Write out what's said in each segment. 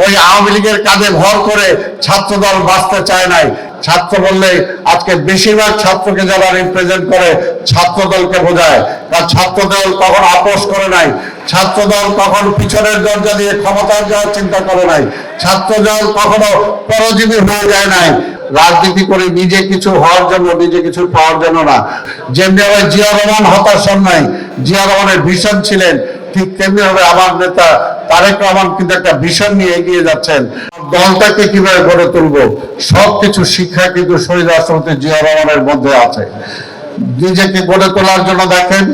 ওই আওয়ামী লীগের কাঁধে ভর করে ছাত্রদল বাঁচতে চায় নাই। ছাত্র বললে আজকে বেশিরভাগ ছাত্রকে যারা রিপ্রেজেন্ট করে ছাত্রদলকে বোঝায়। কারণ ছাত্রদল কখনো আপোষ করে নাই, ছাত্রদল কখনো পিছনের দরজা দিয়ে ক্ষমতায় যাওয়ার চিন্তা করে নাই, ছাত্রদল কখনো পরজীবী হয়ে যায় নাই। রাজনীতি করে নিজে কিছু হওয়ার জন্য, নিজে কিছু পাওয়ার জন্য না। যেমনি ভাবে জিয়া রহমান হতাশন নাই, জিয়া রহমানের ভিশন ছিলেন, ঠিক তেমনি ভাবে আমার নেতা তারেক রহমান কিন্তু একটা ভিশন নিয়ে এগিয়ে যাচ্ছেন। দলটাকে কিভাবে গড়ে তুলবো সবকিছু শিক্ষা কিন্তু শহীদ রাষ্ট্রপতি জিয়া রহমানের মধ্যে আছে। নিজেকে গড়ে তোলার জন্য দেখেন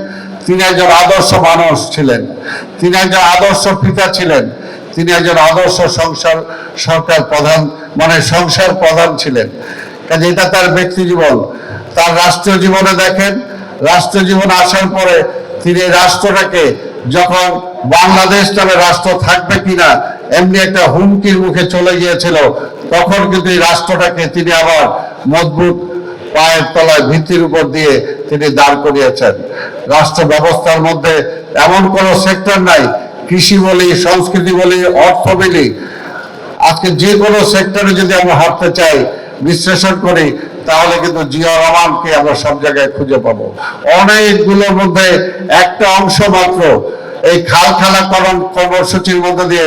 তিনি একজন আদর্শ মানুষ ছিলেন, তিনি একজন আদর্শ পিতা ছিলেন, তিনি একজন আদর্শ সরকার প্রধান মানে সংসার প্রধান ছিলেন। কাজে এটা তার ব্যক্তি জীবন। তার রাষ্ট্রীয় জীবনে দেখেন, রাষ্ট্রীয় জীবনে আসার পরে তিনি রাষ্ট্রটাকে যখন বাংলাদেশ নামে রাষ্ট্র থাকবে কিনা এমনি একটা হুমকির মুখে চলে গিয়েছিল, তখন কিন্তু এই রাষ্ট্রটাকে তিনি আবার মজবুত পায়ের তলায় ভিত্তির উপর দিয়ে তিনি দাঁড় করিয়েছেন। রাষ্ট্র ব্যবস্থার মধ্যে এমন কোন সেক্টর নাই, কৃষি বলি, সংস্কৃতি বলি, অর্থ বলি, আজকে যে কোনো সেক্টরে যদি আমরা হাঁটতে চাই, বিশ্লেষণ করি, তাহলে কিন্তু জিয়া রহমানকে আমরা সব জায়গায় খুঁজে পাবো। অনেকগুলোর মধ্যে একটা অংশ মাত্র এই খাল খালাকরণ কর্মসূচির মধ্যে দিয়ে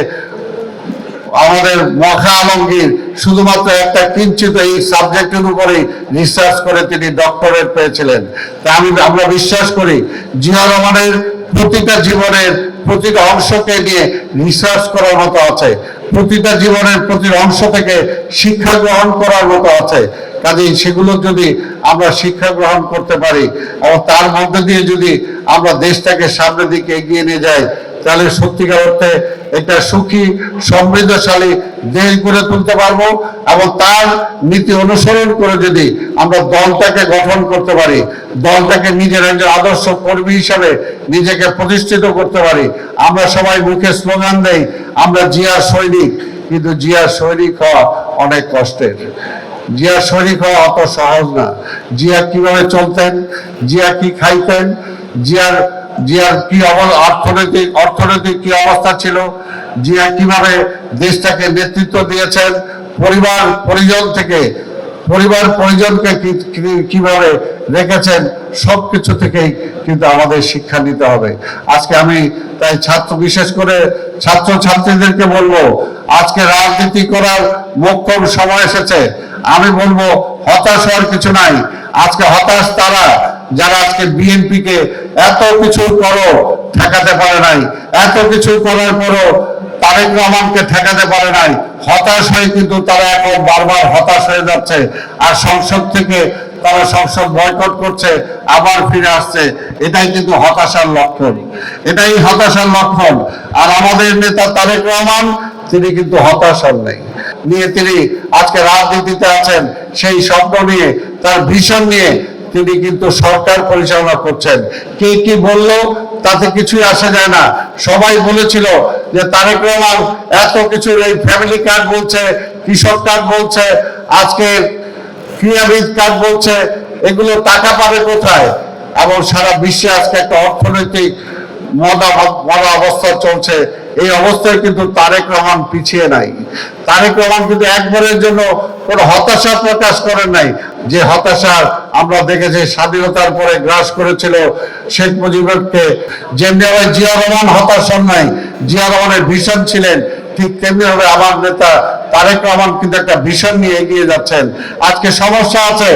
আমাদের মখা আলমগীর শুধুমাত্র একটা কিঞ্চিত এই সাবজেক্টের উপরেই রিসার্চ করে তিনি ডক্টরেট পেয়েছিলেন। তা আমরা বিশ্বাস করি জিয়া রহমানের প্রতিটা জীবনের প্রতিটা অংশকে নিয়ে রিসার্চ করার মতো আছে, প্রতিটা জীবনের প্রতিটা অংশ থেকে শিক্ষা গ্রহণ করার মতো আছে। কাজেই সেগুলো যদি আমরা শিক্ষা গ্রহণ করতে পারি এবং তার মধ্যে দিয়ে যদি আমরা দেশটাকে সামনের দিকে এগিয়ে নিয়ে যাই, তাহলে সত্যিকার অর্থে একটা সুখী সমৃদ্ধশালী দেশ গড়ে তুলতে পারবো। এবং তার নীতি অনুসরণ করে যদি আমরা দলটাকে গঠন করতে পারি, দলটাকে নিজের একজন আদর্শ কর্মী হিসাবে নিজেকে প্রতিষ্ঠিত করতে পারি। আমরা সবাই মুখে স্লোগান দেই আমরা জিয়ার সৈনিক, কিন্তু জিয়ার সৈনিক হওয়া অনেক কষ্টের। জিয়া সৈনিক হওয়া অত সহজ না। জিয়া কিভাবে চলতেন, জিয়া কি খাইতেন, জিয়ার কি অর্থনৈতিক কি অবস্থা ছিল, জিয়া কিভাবে দেশটাকে নেতৃত্ব দিয়েছেন, পরিবার পরিজনকে কিভাবে রেখেছেন, সবকিছু থেকেই কিন্তু আমাদের শিক্ষা নিতে হবে। আজকে আমি তাই বিশেষ করে ছাত্র ছাত্রীদেরকে বলবো, আজকে রাজনীতি করার মোক্ষম সময় এসেছে। আমি বলবো হতাশ হওয়ার কিছু নাই। আজকে হতাশ তারা যারা আজকে বিএনপি কে এত কিছু করো ঠেকাতে পারে নাই, এত কিছু করার পরও তারেক রহমানকে ঠেকাতে পারে নাই। হতাশ হয়ে কিন্তু তারা এখন বারবার হতাশ হয়ে যাচ্ছে, আর সংসদ থেকে তারা সংসদ বয়কট করছে, আবার ফিরে আসছে। এটাই কিন্তু হতাশার লক্ষণ, এটাই হতাশার লক্ষণ। আর আমাদের নেতা তারেক রহমান তিনি কিন্তু হতাশার নেই নিয়ে তিনি আজকে রাজনীতিতে আছেন, সেই স্বপ্ন নিয়ে, তার ভিশন নিয়ে তিনি কিন্তু সরকার পরিচালনা করছেন। কে কি বললো তাতে কিছুই আসা যায় না। সবাই বলেছিল যে তারেক রহমান এত কিছু, এই ফ্যামিলি কার্ড বলছে, কৃষক কার্ড বলছে, আজকে ক্রীড়াবিদ কার্ড বলছে, এগুলো টাকা পাবে কোথায়? এবং সারা বিশ্বে আজকে একটা অর্থনৈতিক মন্দা অবস্থা চলছে। এই অবস্থায় কিন্তু তারেক রহমান পিছিয়ে নাই। তারেক রহমান কিন্তু একবারের জন্য কোনো হতাশা প্রকাশ করেন নাই, যে হতাশা আমরা দেখেছি স্বাধীনতার পরে গ্রাস করেছিল শেখ মুজিবকে। যেমনি ভাবে জিয়া রহমান হতাশন নাই, জিয়া রহমানের ভিশন ছিলেন, ঠিক তেমনি ভাবে আমার নেতা তারেক রহমান কিন্তু একটা ভিশন নিয়ে এগিয়ে যাচ্ছেন। আজকে সমস্যা আছে,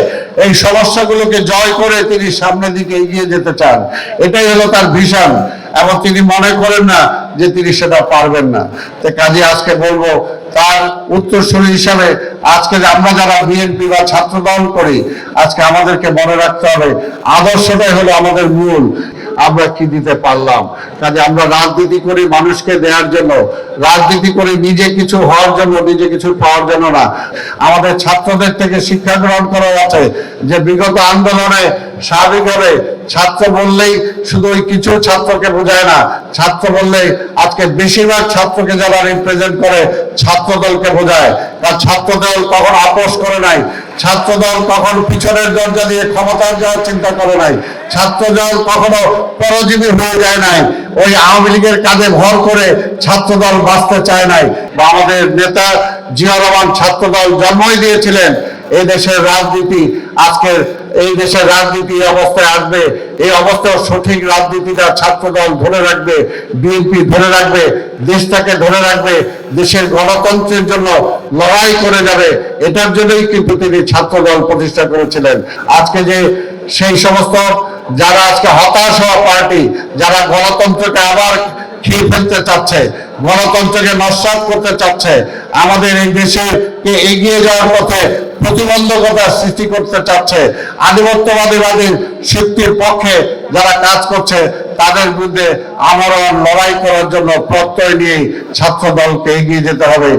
এই সমস্যাগুলোকে জয় করে তিনি সামনের দিকে এগিয়ে যেতে চান। এটাই হলো তার ভিশন, এবং তিনি মনে করেন না যে তিনি সেটা পারবেন না। কাজে আজকে বলবো তার উত্তরসূরি হিসাবে আজকে আমরা যারা বিএনপি বা ছাত্র দল করি, আজকে আমাদেরকে মনে রাখতে হবে আদর্শটাই হলো আমাদের মূল। আমরা কি দিতে পারলাম? কাজে আমরা রাজনীতি করি মানুষকে দেওয়ার জন্য, রাজনীতি করি নিজে কিছু হওয়ার জন্য, নিজে কিছু পাওয়ার জন্য না। আমাদের ছাত্রদের থেকে শিক্ষা গ্রহণ করা আছে যে বিগত আন্দোলনে স্বাভাবিকভাবে ছাত্র বললেই শুধু ওই কিছু ছাত্রকে বোঝায় না, ছাত্র বললেই আজকে বেশিরভাগ ছাত্রকে যারা রিপ্রেজেন্ট করে ছাত্র দলকে বোঝায়। কারণ ছাত্র দল কখনো আপোষ করে নাই, ছাত্র দল কখনো পিছনের দরজা দিয়ে ক্ষমতায় যাওয়ার চিন্তা করে নাই, ছাত্র দল কখনো পরজীবী হয়ে যায় নাই, ওই আওয়ামী লীগের কাঁধে ভর করে ছাত্র দল বাঁচতে চায় নাই। বা আমাদের নেতা জিয়া রহমান ছাত্র দল জন্মই দিয়েছিলেন। এই দেশের রাজনীতি আজকের এই দেশের রাজনীতি অবস্থায় আসবে, এই অবস্থায় সঠিক রাজনীতিটা ছাত্র দল ধরে রাখবে, বিএনপি ধরে রাখবে, দেশটাকে ধরে রাখবে, দেশের গণতন্ত্রের জন্য লড়াই করে যাবে। এটার জন্যই কিন্তু তিনি ছাত্র দল প্রতিষ্ঠা করেছিলেন। আজকে যে সেই সমস্ত যারা আজকে হতাশ হওয়া পার্টি, যারা গণতন্ত্রকে আবার খেয়ে ফেলতে চাচ্ছে, গণতন্ত্রকে নস্যাৎ করতে চাচ্ছে, আমাদের এই দেশকে এগিয়ে যাওয়ার পথে প্রতিবন্ধকতা সৃষ্টি করতে চাচ্ছে, আধিপত্যবাদীবাদীর শক্তির পক্ষে যারা কাজ করছে, তাদের বিরুদ্ধে আমরণ লড়াই করার জন্য প্রত্যয় নিয়েই ছাত্র দলকে এগিয়ে যেতে হবে।